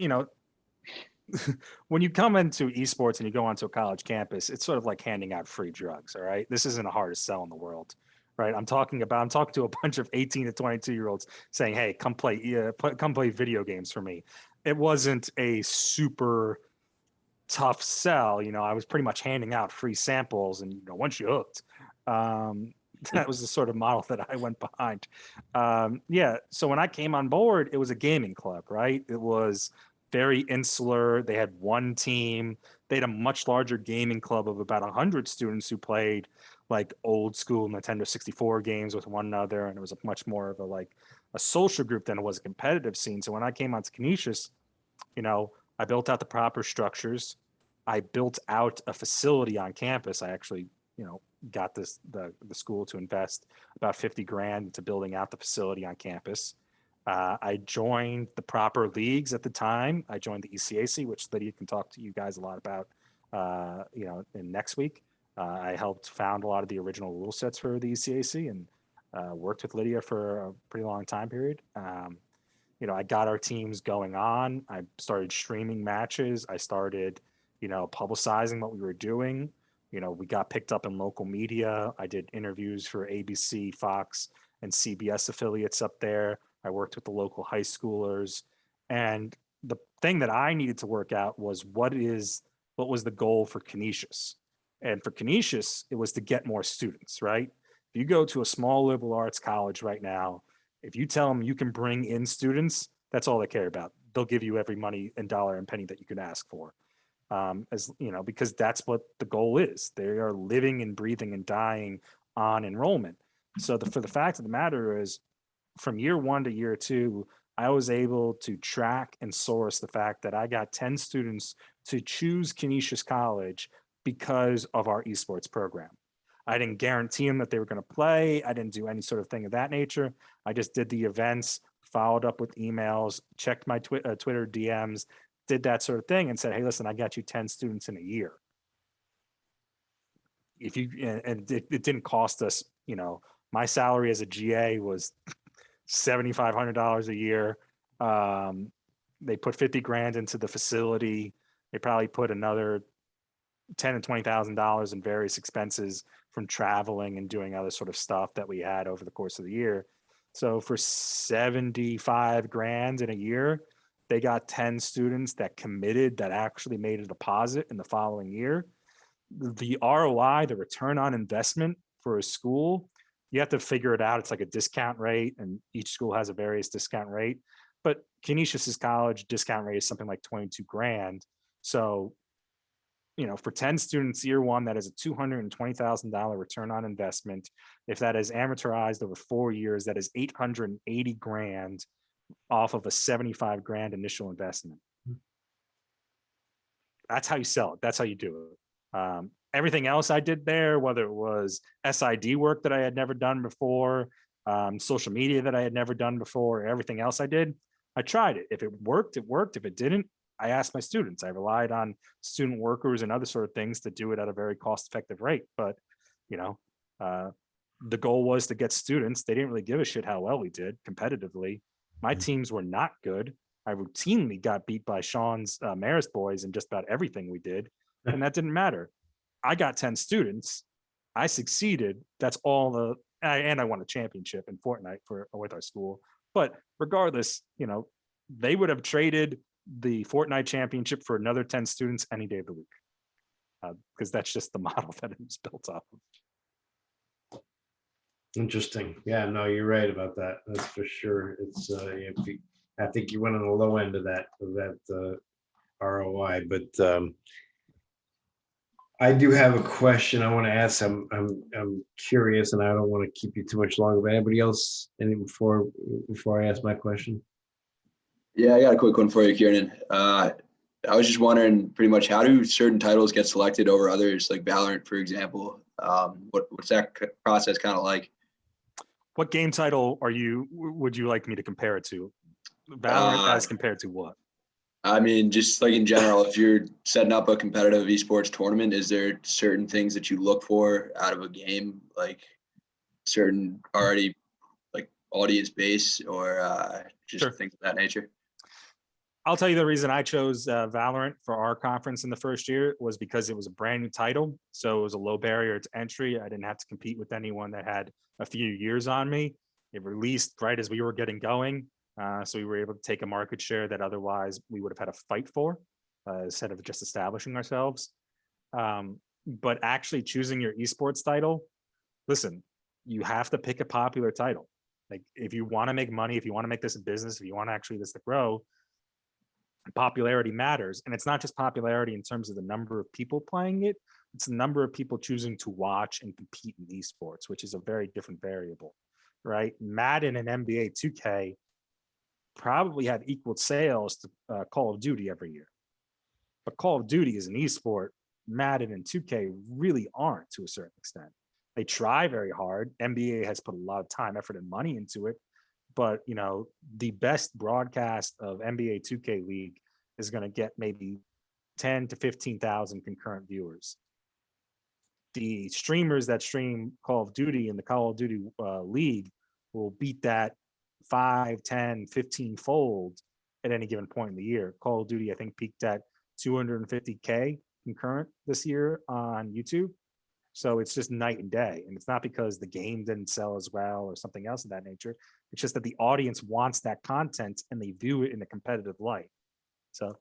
when you come into esports and you go onto a college campus, it's sort of like handing out free drugs. All right. This isn't the hardest sell in the world. Right. I'm talking to a bunch of 18 to 22 year olds saying, hey, come play video games for me. It wasn't a super tough sell. I was pretty much handing out free samples, and once you hooked, that was the sort of model that I went behind. So when I came on board, it was a gaming club, right? It was very insular. They had one team. They had a much larger gaming club of about 100 students who played like old school Nintendo 64 games with one another. And it was a much more of a social group than it was a competitive scene. So when I came onto Canisius, I built out the proper structures. I built out a facility on campus. I actually, got the school to invest about 50 grand into building out the facility on campus. I joined the proper leagues at the time. I joined the ECAC, which Lydia can talk to you guys a lot about, in next week. I helped found a lot of the original rule sets for the ECAC and worked with Lydia for a pretty long time period. I got our teams going on. I started streaming matches. I started, publicizing what we were doing. We got picked up in local media. I did interviews for ABC, Fox, and CBS affiliates up there. I worked with the local high schoolers. And the thing that I needed to work out was what was the goal for Canisius? And for Canisius, it was to get more students, right? If you go to a small liberal arts college right now, if you tell them you can bring in students, that's all they care about. They'll give you every money and dollar and penny that you can ask for. Because that's what the goal is. They are living and breathing and dying on enrollment. So for the fact of the matter is, from year 1 to year 2, I was able to track and source the fact that I got 10 students to choose Canisius College because of our esports program. I didn't guarantee them that they were going to play. I didn't do any sort of thing of that nature. I just did the events, followed up with emails, checked my Twitter DMs, did that sort of thing, and said, hey, listen, I got you 10 students in a year. If you, and it didn't cost us, you know, my salary as a GA was $7,500 a year. They put 50 grand into the facility. They probably put another $10,000 and $20,000 in various expenses from traveling and doing other sort of stuff that we had over the course of the year. So for 75 grand in a year, they got 10 students that committed, that actually made a deposit in the following year. The ROI, the return on investment for a school, you have to figure it out. It's like a discount rate, and each school has a various discount rate. But Canisius's college discount rate is something like 22 grand. So, you know, for 10 students year one, that is a $220,000 return on investment. If that is amortized over 4 years, that is 880 grand off of a 75 grand initial investment. That's how you sell it. That's how you do it. Everything else I did there, whether it was SID work that I had never done before, social media that I had never done before, everything else I did, I tried it. If it worked, it worked. If it didn't, I asked my students. I relied on student workers and other sort of things to do it at a very cost-effective rate. But, you know, the goal was to get students. They didn't really give a shit how well we did competitively. My teams were not good. I routinely got beat by Sean's Marist boys in just about everything we did. And that didn't matter. I got 10 students. I succeeded. That's all and I won a championship in Fortnite with our school. But regardless, you know, they would have traded the Fortnite championship for another 10 students any day of the week. Because that's just the model that it was built off of. Interesting. Yeah, no, you're right about that. That's for sure. It's I think you went on the low end of that ROI, but I do have a question I want to ask. I'm curious, and I don't want to keep you too much longer. But anybody else? Before I ask my question? Yeah, I got a quick one for you, Kiernan. I was just wondering, pretty much, how do certain titles get selected over others, like Valorant, for example? What's that process kind of like? What game title would you like me to compare it to? Valorant as compared to what? I mean, just like in general, if you're setting up a competitive esports tournament, is there certain things that you look for out of a game, like certain already like audience base or just Sure. things of that nature? I'll tell you the reason I chose Valorant for our conference in the first year was because it was a brand new title. So it was a low barrier to entry. I didn't have to compete with anyone that had a few years on me. It released right as we were getting going. So we were able to take a market share that otherwise we would have had to fight for instead of just establishing ourselves. But actually choosing your esports title, listen, you have to pick a popular title. Like if you want to make money, if you want to make this a business, if you want actually this to grow, popularity matters. And it's not just popularity in terms of the number of people playing it, it's the number of people choosing to watch and compete in esports, which is a very different variable, right? Madden and NBA 2K probably have equal sales to Call of Duty every year. But Call of Duty is an esport. Madden and 2K really aren't to a certain extent. They try very hard. NBA has put a lot of time, effort, and money into it. But, you know, the best broadcast of NBA 2K League is going to get maybe 10 to 15,000 concurrent viewers. The streamers that stream Call of Duty in the Call of Duty League will beat that 5, 10, 15 fold at any given point in the year. Call of Duty, I think, peaked at 250K concurrent this year on YouTube. So it's just night and day. And it's not because the game didn't sell as well or something else of that nature. It's just that the audience wants that content and they view it in a competitive light. So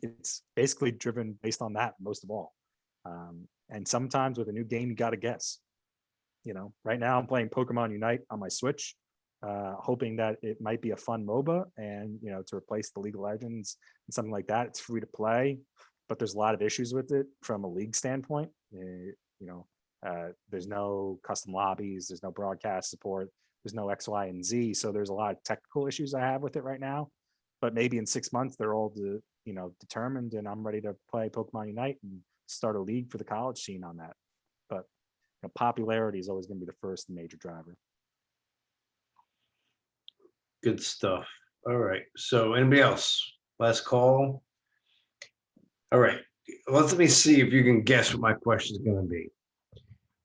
it's basically driven based on that most of all. And sometimes with a new game, you got to guess. You know, right now I'm playing Pokemon Unite on my Switch, hoping that it might be a fun MOBA and, you know, to replace the League of Legends and something like that. It's free to play, but there's a lot of issues with it from a league standpoint. There's no custom lobbies, there's no broadcast support, there's no X, Y, and Z. So there's a lot of technical issues I have with it right now. But maybe in 6 months, they're all determined, and I'm ready to play Pokemon Unite and start a league for the college scene on that. But popularity is always going to be the first major driver. Good stuff. All right. So anybody else? Last call. All right. Let me see if you can guess what my question is going to be.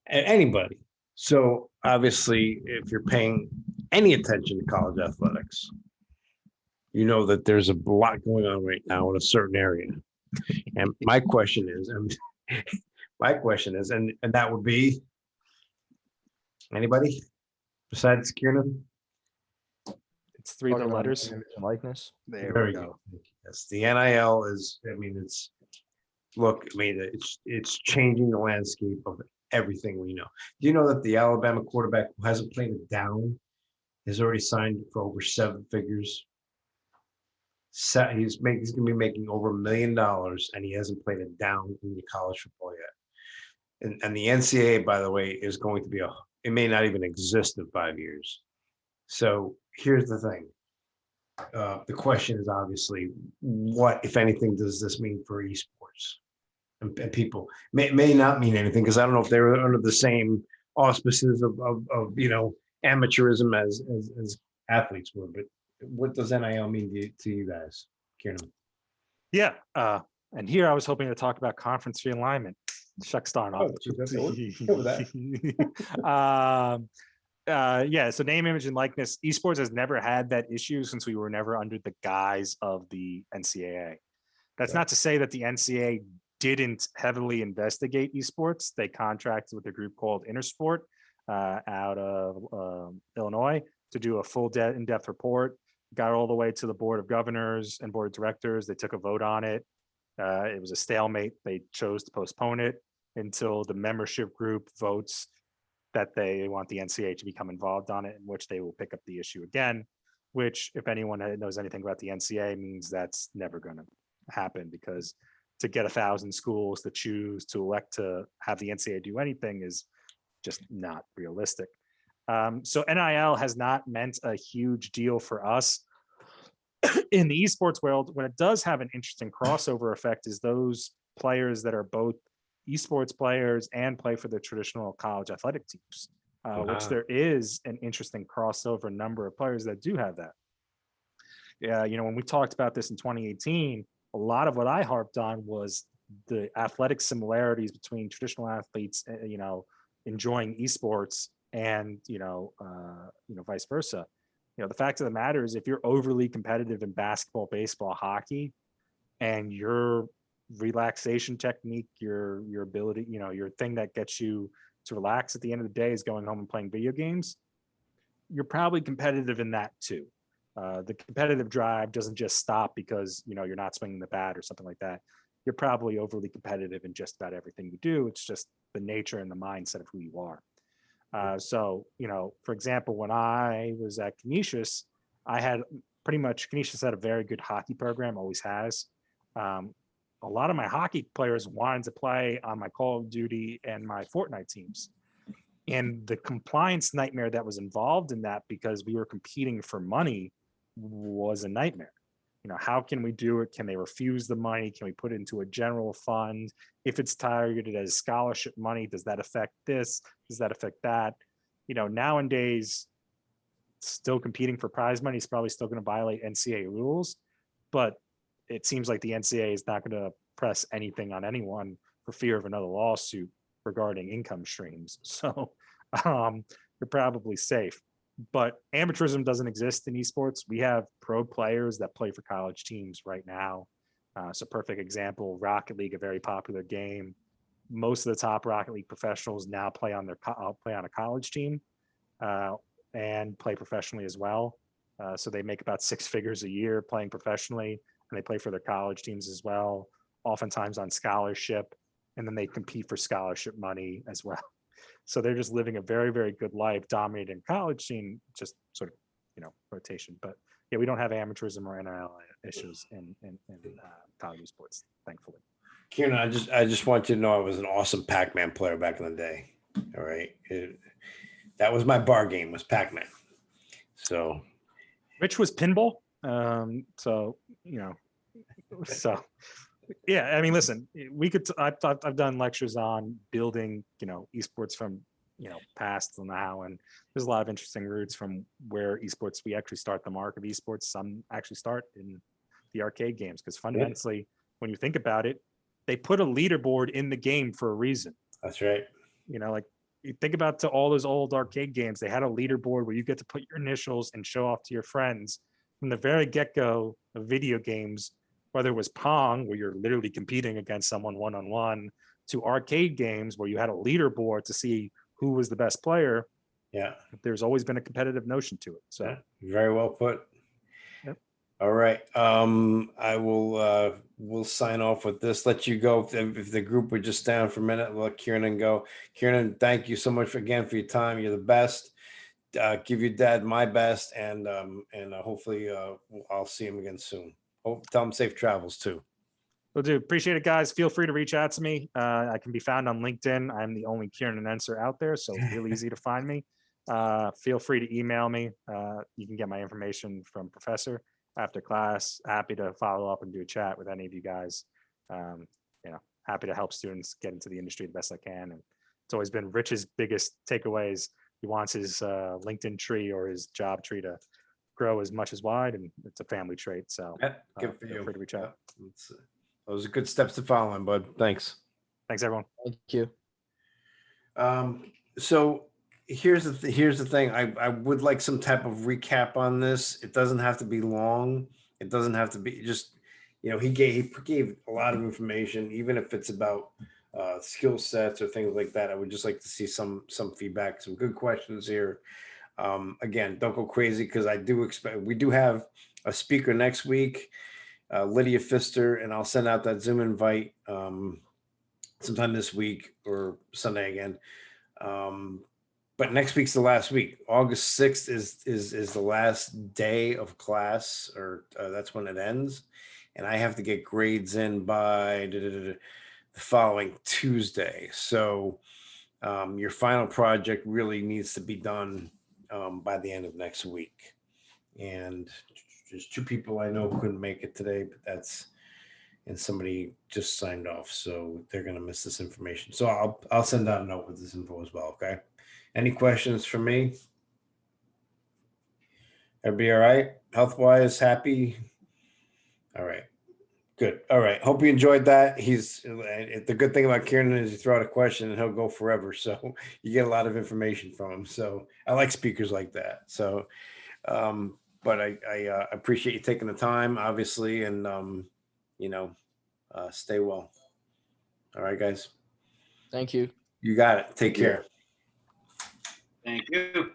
Anybody. So obviously, if you're paying any attention to college athletics, you know that there's a lot going on right now in a certain area. And my question is, and that would be, anybody besides Kiernan? It's three of the letters. Image and likeness. There Very we go. good. Yes, the NIL is, it's changing the landscape of everything we know. Do you know that the Alabama quarterback who hasn't played it down has already signed for over 7 figures? He's going to be making over $1 million, and he hasn't played it down in the college football yet. And the NCAA, by the way, is going to be it may not even exist in 5 years. So here's the thing. The question is obviously, what, if anything, does this mean for esports? And people may not mean anything, because I don't know if they're under the same auspices of amateurism as athletes were. But what does NIL mean to you guys, Kiernan? Yeah, and here I was hoping to talk about conference realignment. Shucks darn off. So name, image, and likeness. Esports has never had that issue since we were never under the guise of the NCAA. That's not to say that the NCAA didn't heavily investigate esports. They contracted with a group called Intersport out of Illinois to do a full in-depth report. Got all the way to the Board of Governors and Board of Directors. They took a vote on it. It was a stalemate. They chose to postpone it until the membership group votes that they want the NCAA to become involved on it, in which they will pick up the issue again, which, if anyone knows anything about the NCAA, means that's never going to happen, because to get 1,000 schools to choose to elect to have the NCAA do anything is just not realistic. So NIL has not meant a huge deal for us in the esports world. When it does have an interesting crossover effect is those players that are both esports players and play for the traditional college athletic teams, which there is an interesting crossover number of players that do have that. Yeah, when we talked about this in 2018, a lot of what I harped on was the athletic similarities between traditional athletes, enjoying esports and, vice versa. The fact of the matter is, if you're overly competitive in basketball, baseball, hockey, and your relaxation technique, your ability, your thing that gets you to relax at the end of the day is going home and playing video games, you're probably competitive in that too. The competitive drive doesn't just stop because you're not swinging the bat or something like that. You're probably overly competitive in just about everything you do. It's just the nature and the mindset of who you are. So for example, when I was at Canisius, I had Canisius had a very good hockey program, always has. A lot of my hockey players wanted to play on my Call of Duty and my Fortnite teams. And the compliance nightmare that was involved in that, because we were competing for money, was a nightmare. How can we do it? Can they refuse the money? Can we put it into a general fund? If it's targeted as scholarship money, does that affect this? Does that affect that? Nowadays, still competing for prize money is probably still going to violate NCAA rules, but it seems like the NCAA is not going to press anything on anyone for fear of another lawsuit regarding income streams. So you're probably safe. But amateurism doesn't exist in esports. We have pro players that play for college teams right now. So perfect example, Rocket League, a very popular game. Most of the top Rocket League professionals now play on a college team and play professionally as well. So they make about 6 figures a year playing professionally, and they play for their college teams as well, oftentimes on scholarship, and then they compete for scholarship money as well. So they're just living a very, very good life, dominating college scene, just sort of, rotation. But yeah, we don't have amateurism or NIL issues in college sports, thankfully. Kiernan, I just want you to know I was an awesome Pac-Man player back in the day. All right. That was my bar game, was Pac-Man. So Rich was pinball. So, So, yeah, I mean, listen, we could. I've done lectures on building, esports from, past to now, and there's a lot of interesting routes from where esports. We actually start the mark of esports. Some actually start in the arcade games because fundamentally, when you think about it, they put a leaderboard in the game for a reason. That's right. Like you think about to all those old arcade games, they had a leaderboard where you get to put your initials and show off to your friends. From the very get-go of video games, whether it was Pong, where you're literally competing against someone one-on-one, to arcade games where you had a leaderboard to see who was the best player. Yeah. There's always been a competitive notion to it. So very well put. Yep. All right. I will we'll sign off with this. Let you go. If the group would just stand for a minute, let Kiernan go. Kiernan, thank you so much again for your time. You're the best. Give your dad my best, and hopefully I'll see him again soon. Tell him safe travels too. Will do. Appreciate it, guys. Feel free to reach out to me. I can be found on LinkedIn. I'm the only Kiernan Ensor out there, so real easy to find me. Feel free to email me. You can get my information from Professor after class. Happy to follow up and do a chat with any of you guys. Happy to help students get into the industry the best I can. And it's always been Rich's biggest takeaways. He wants his LinkedIn tree or his job tree to grow as much as wide, and it's a family trait. So good for you. Feel free to reach out. Those are good steps to follow, bud. Thanks. Thanks, everyone. Thank you. So here's the thing. I would like some type of recap on this. It doesn't have to be long. It doesn't have to be just, he gave a lot of information, even if it's about skill sets or things like that. I would just like to see some feedback, some good questions here. Again, don't go crazy because we do have a speaker next week, Lydia Pfister, and I'll send out that Zoom invite sometime this week or Sunday again. But next week's the last week. August 6th is the last day of class, or that's when it ends. And I have to get grades in by the following Tuesday. So your final project really needs to be done by the end of next week. And there's 2 people I know couldn't make it today, but and somebody just signed off, so they're gonna miss this information. So I'll send out a note with this info as well. Okay. Any questions for me? Everybody all right? Health-wise, happy? All right. Good. All right. Hope you enjoyed that. The good thing about Kiernan is you throw out a question and he'll go forever. So you get a lot of information from him. So I like speakers like that. So, but I appreciate you taking the time, obviously, and, stay well. All right, guys. Thank you. You got it. Take care. Thank you.